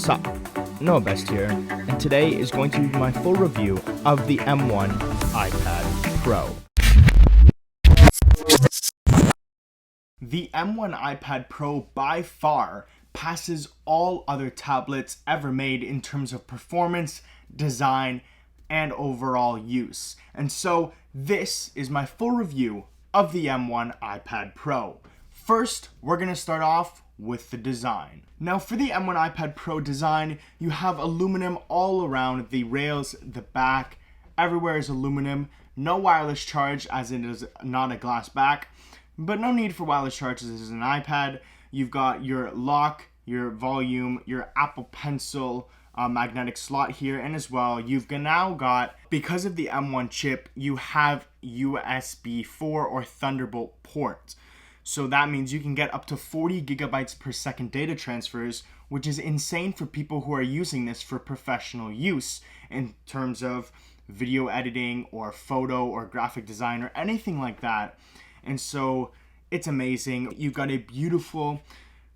What's up? Noah Best here, and today is going to be my full review of the M1 iPad Pro. The M1 iPad Pro by far passes all other tablets ever made in terms of performance, design, and overall use. And so this is my full review of the M1 iPad Pro. First, we're going to start off with the design. Now for the M1 iPad Pro design, you have aluminum all around the rails, the back, everywhere is aluminum. No wireless charge as it is not a glass back, but no need for wireless charge as this is an iPad. You've got your lock, your volume, your Apple Pencil magnetic slot here, and as well you've now got, because of the M1 chip, you have USB 4 or Thunderbolt ports. So that means you can get up to 40 gigabytes per second data transfers, which is insane for people who are using this for professional use in terms of video editing or photo or graphic design or anything like that. And so it's amazing. You've got a beautiful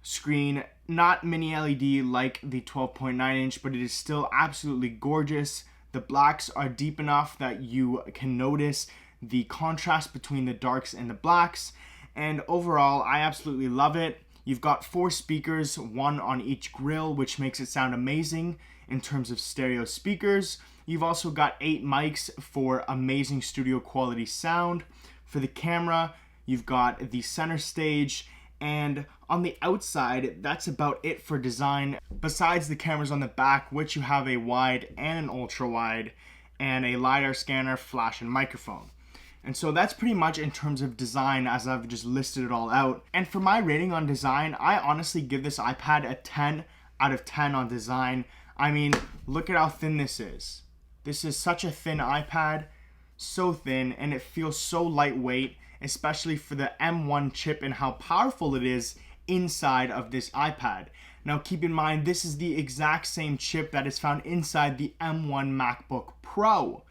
screen, not mini LED like the 12.9 inch, but it is still absolutely gorgeous. The blacks are deep enough that you can notice the contrast between the darks and the blacks. And overall, I absolutely love it. You've got 4 speakers, 1 on each grill, which makes it sound amazing in terms of stereo speakers. You've also got 8 mics for amazing studio quality sound. For the camera, you've got the center stage, and on the outside, that's about it for design. Besides the cameras on the back, which you have a wide and an ultra wide, and a LiDAR scanner, flash, and microphone. And so that's pretty much in terms of design, as I've just listed it all out. And for my rating on design, I honestly give this iPad a 10 out of 10 on design. I mean, look at how thin this is. This is such a thin iPad, so thin, and it feels so lightweight, especially for the M1 chip and how powerful it is inside of this iPad. Now keep in mind, this is the exact same chip that is found inside the M1 MacBook Pro.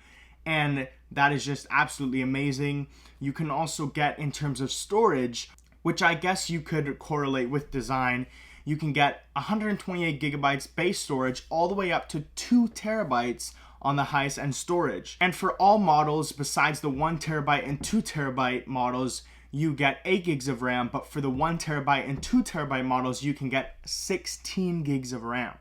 And that is just absolutely amazing. You can also get, in terms of storage, which I guess you could correlate with design, you can get 128 gigabytes base storage all the way up to 2 terabytes on the highest end storage. And for all models besides the 1 terabyte and 2 terabyte models, you get 8 gigs of RAM, but for the 1 terabyte and 2 terabyte models, you can get 16 gigs of RAM.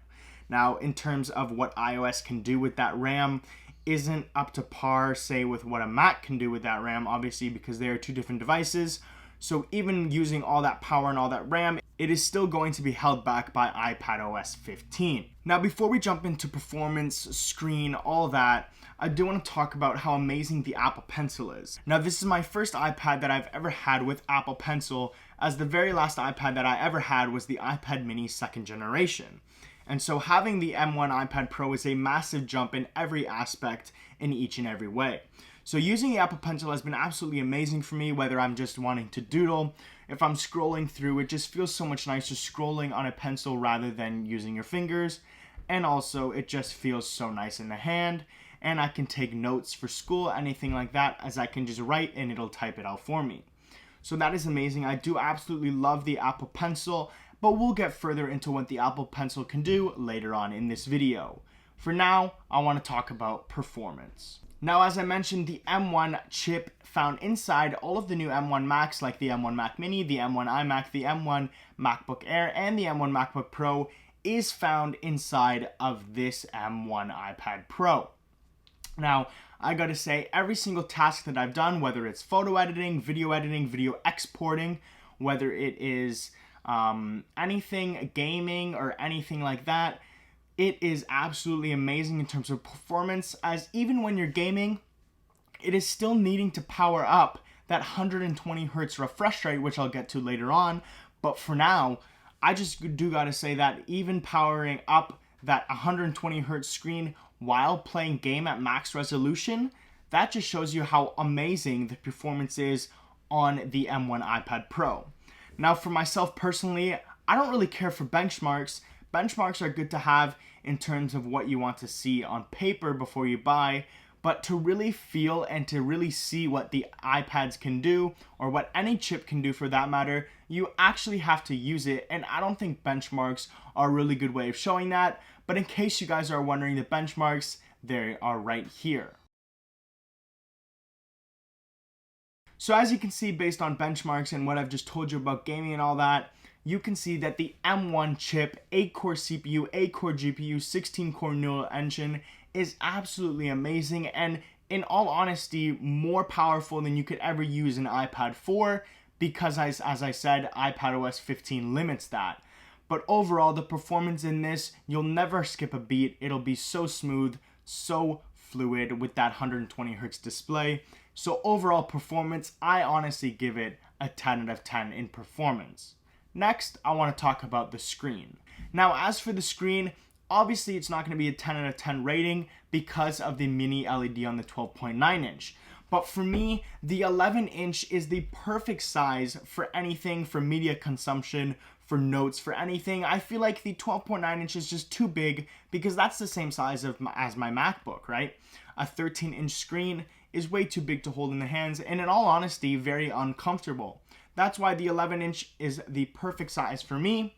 Now, in terms of what iOS can do with that RAM, isn't up to par, say, with what a Mac can do with that RAM, obviously, because they are 2 different devices. So even using all that power and all that RAM, it is still going to be held back by iPadOS 15. Now, before we jump into performance, screen, all that, I do want to talk about how amazing the Apple Pencil is. Now, this is my first iPad that I've ever had with Apple Pencil, as the very last iPad that I ever had was the iPad mini 2nd generation. And so having the M1 iPad Pro is a massive jump in every aspect in each and every way. So using the Apple Pencil has been absolutely amazing for me, whether I'm just wanting to doodle, if I'm scrolling through, it just feels so much nicer scrolling on a pencil rather than using your fingers. And also it just feels so nice in the hand, and I can take notes for school, anything like that, as I can just write and it'll type it out for me. So that is amazing. I do absolutely love the Apple Pencil, but we'll get further into what the Apple Pencil can do later on in this video. For now, I want to talk about performance. Now, as I mentioned, the M1 chip found inside all of the new M1 Macs, like the M1 Mac Mini, the M1 iMac, the M1 MacBook Air, and the M1 MacBook Pro, is found inside of this M1 iPad Pro. Now, I gotta say, every single task that I've done, whether it's photo editing, video exporting, whether it is anything gaming or anything like that, it is absolutely amazing in terms of performance, as even when you're gaming, it is still needing to power up that 120 hertz refresh rate, which I'll get to later on. But for now, I just do gotta say that even powering up that 120 hertz screen while playing game at max resolution, that just shows you how amazing the performance is on the M1 iPad Pro. Now, for myself personally, I don't really care for benchmarks. Benchmarks are good to have in terms of what you want to see on paper before you buy, but to really feel and to really see what the iPads can do, or what any chip can do for that matter, You actually have to use it, and I don't think benchmarks are a really good way of showing that. But in case you guys are wondering, the benchmarks, they are right here. So as you can see, based on benchmarks and what I've just told you about gaming and all that, you can see that the M1 chip, 8-core CPU, 8-core GPU, 16-core neural engine is absolutely amazing, and in all honesty, more powerful than you could ever use an iPad 4, because as I said, iPadOS 15 limits that. But overall, the performance in this, you'll never skip a beat. It'll be so smooth, so fluid with that 120 hertz display. So overall performance, I honestly give it a 10 out of 10 in performance. Next, I want to talk about the screen. Now, as for the screen, obviously it's not going to be a 10 out of 10 rating because of the mini LED on the 12.9 inch. But for me, the 11 inch is the perfect size for anything, for media consumption, for notes, for anything. I feel like the 12.9 inch is just too big because that's the same size as my MacBook, right? A 13 inch screen is way too big to hold in the hands, and in all honesty, very uncomfortable. That's why the 11 inch is the perfect size for me.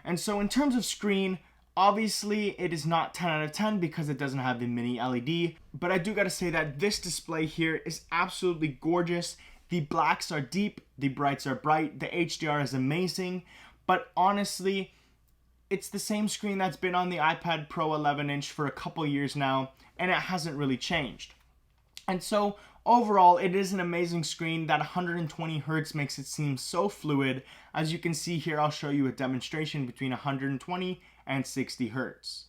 And so in terms of screen, obviously it is not 10 out of 10 because it doesn't have the mini LED, but I do gotta say that this display here is absolutely gorgeous. The blacks are deep, the brights are bright, the HDR is amazing, but honestly, it's the same screen that's been on the iPad Pro 11 inch for a couple years now, and it hasn't really changed. And so overall, it is an amazing screen. That 120 hertz makes it seem so fluid. As you can see here, I'll show you a demonstration between 120 and 60 hertz.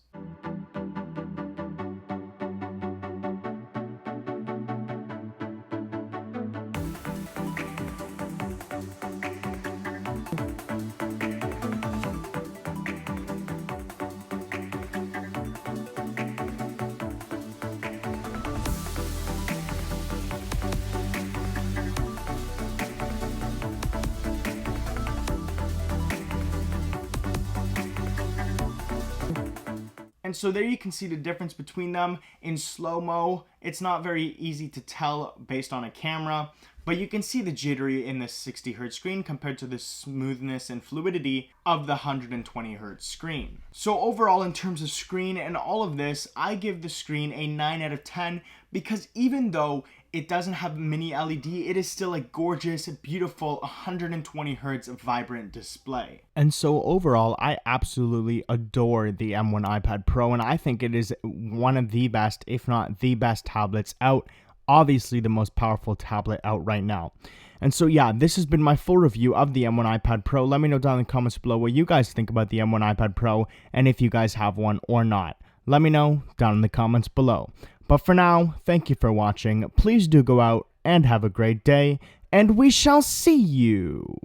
And so there you can see the difference between them. In slow-mo, it's not very easy to tell based on a camera, but you can see the jittery in the 60 hertz screen compared to the smoothness and fluidity of the 120 hertz screen. So overall, in terms of screen and all of this, I give the screen a 9 out of 10 because even though it doesn't have mini LED, it is still a gorgeous, beautiful 120 hertz vibrant display. And so overall, I absolutely adore the M1 iPad Pro, and I think it is one of the best, if not the best tablets out. Obviously the most powerful tablet out right now. And so yeah, this has been my full review of the M1 iPad Pro. Let me know down in the comments below what you guys think about the M1 iPad Pro and if you guys have one or not. Let me know down in the comments below. But for now, thank you for watching. Please do go out and have a great day, and we shall see you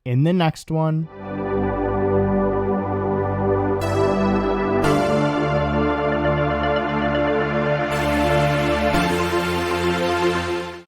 in the next one.